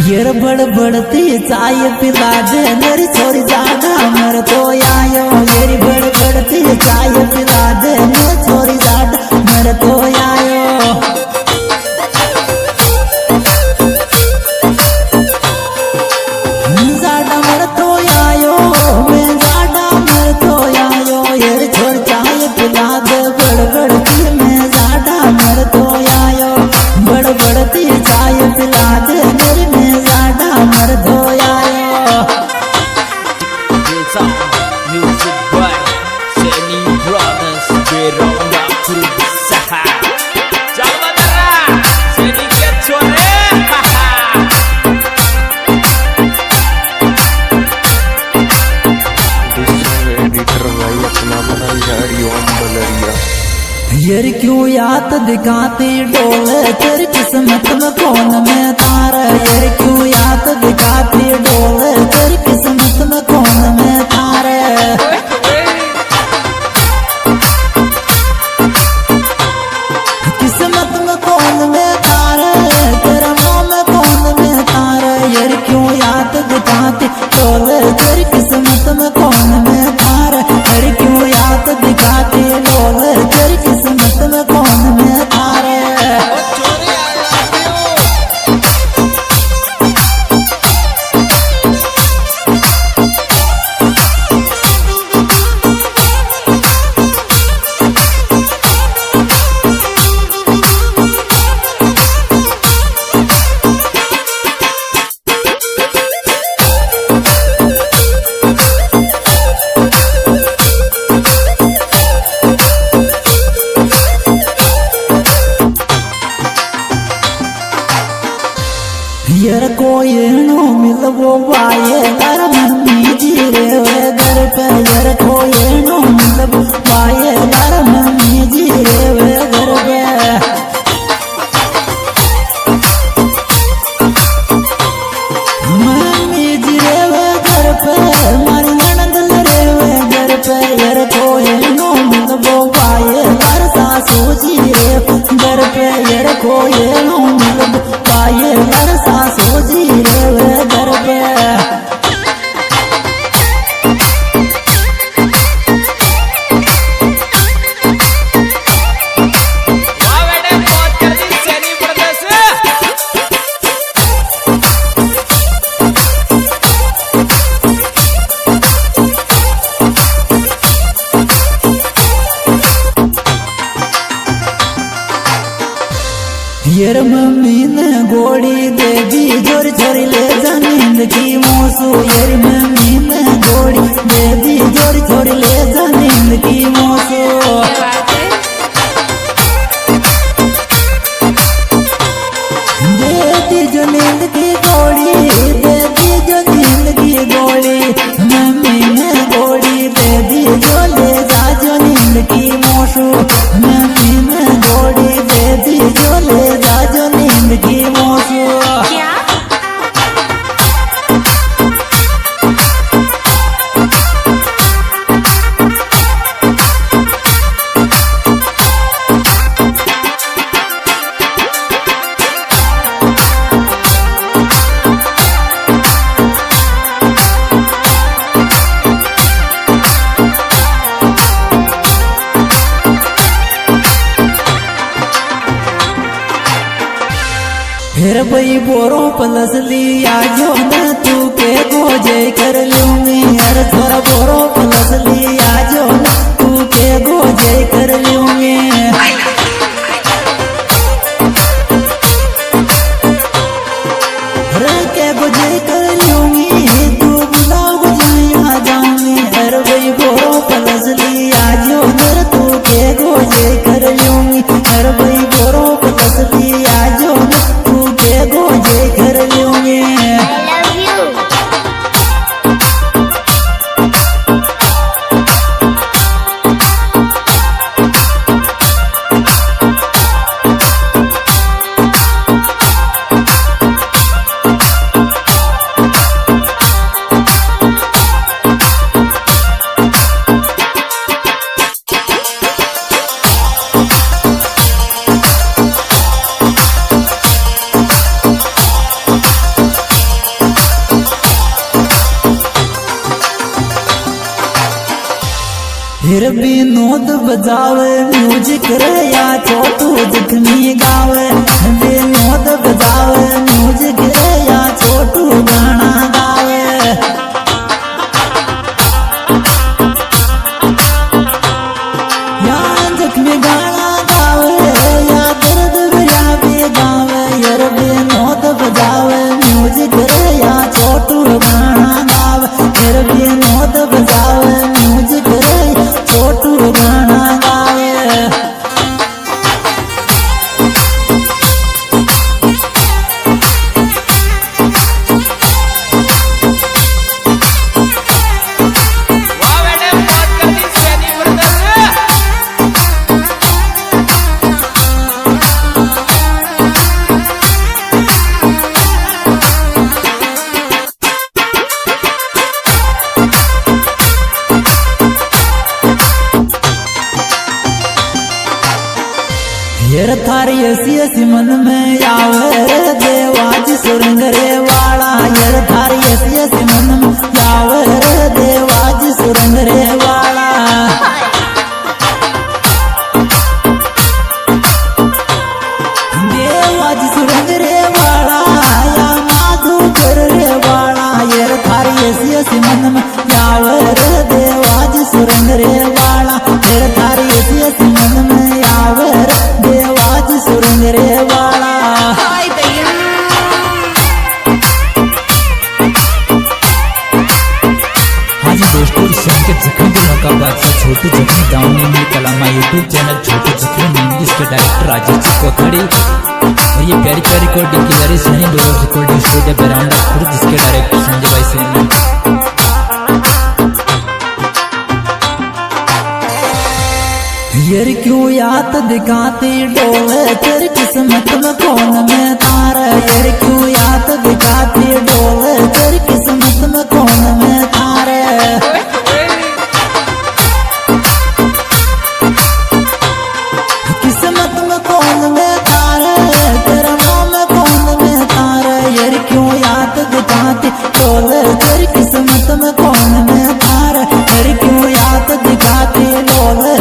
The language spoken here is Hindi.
ये बड़बड़ती चाय पिला दे मेरी छोरी जाना मर तो आयो। ये बड़बड़ती चाय पिला दे मेरी छोरी जाना मर तो आयो। जाना मर तो आयो, मैं जाना मर तो आयो। ये छोरी चाय पिला दे बड़बड़ती मैं जाना मर तो आयो। बड़बड़ती चाय पिला दे मेरी मैं जाना मर तो आयो। Music by Seni Brothers Berongga Berusaha. Jangan marah, Seni Kecore. Editor भाई अपना बना यारी ओम बलरिया। यार क्यों याद दिखाती डोले तेरी किस्मत में कौन में तारा। यार क्यों याद दिखाती डोले तेरी किस्मत में कौन में तारा। किस्मत में कौन में तारा, तेरा मुंह में कौन में तारा। यार क्यों याद दिखाती डोले तेरी किस्मत में कौन में तारा। यार क्यों याद दिखाती डोले तेरी किस्मत में कौन में तारा। यार कोई नो मिलवो वाये घर मम्मी जी रे घर पे। यार कोई नो मिलवो वाये घर मम्मी जी रे घर पे। मम्मी जी रे घर पे, मारी ननद रे घर पे। यार कोई नो मिलवो वाये घर सासू जी रे घर पे। यार कोई नो मिलवो वाये घर सासू जी रे घर पे। Seni Brothers. यार मम्मी ने गोड़ी दे दी जोर छोरी ले जा नींद की मोसू। यार मम्मी ने गोड़ी दे दी जोर छोरी ले जा नींद की मोसू। दे दी जो नींद की गोड़ी, दे दी जो नींद की गोड़ी। मम्मी ने गोड़ी दे दी जो ले जा जो नींद की मोसू। मम्मी ने गोड़ी दे दी जो ले जा जो नींद की मोसू। फिर भाई बोरो पलस लिया जो न तू के गोजे कर लूंगी। हर थोड़ा बोरो पलस लिया जो न तू के गोजे कर लूंगी। हर के गोजे कर लूंगी, तू बुलाओ गोजाया जाऊंगी। हर भाई बोरो पलस लिया जो न तू के गोजे कर लूंगी। हर भाई बोरो पलस लिया जो न गोजे कर लूंगी। फिर भी नोद बजावे म्यूजिक रे या छोटू जख्मी गावे भी नोद बजावे म्यूजिक रे या छोटू गाना गावे या जख्मी गाना गावे या दर्द भरा भी गावे यार भी नोद बजावे म्यूजिक रे या छोटू गाना गावे फिर भी नोद बजावे म्यूजिक रे छोटू गाना गावे वाह बेटे बहुत कर दी सैनी ब्रदर्स। यार थारी ऐसी मन में आवे रे देवाज सुरंग रे वाला यार थारी ऐसी मन में आवे रे देवाज सुरंग रे वाला देवाज सुरंग रे वाला या माधुकर रे वाला यार थारी ऐसी मन में आवे रे देवाज सुरंग रे वाला यार थारी ऐसी मन में आवे रे देवाज सुरंग रे वाला हाँ जी दोस्तों, इस सॉन्ग के जख्मी दिलों का बादशाह छोटू जख्मी गाँव ने मेरे कलामा यूट्यूब चैनल छोटू जख्मी नींद इसके डायरेक्टर राजेश जी कोखड़ी और ये प्यारी प्यारी रिकॉर्डिंग की जा रही सनी डोर रिकॉर्डिंग स्टूडियो बेरांडा खुद जिसके डायरेक्टर संजय भाई सैनी। यार क्यों याद दिखाती डोले तेरी किस्मत में कौन में तारा यार क्यों याद दिखाती डोले तेरी किस्मत में कौन में तारा किस्मत में कौन में तारा तेरा नाम में कौन में तारा यार क्यों याद दिखाती डोले तेरी किस्मत में कौन में तारा यार क्यों याद दिखाती डोले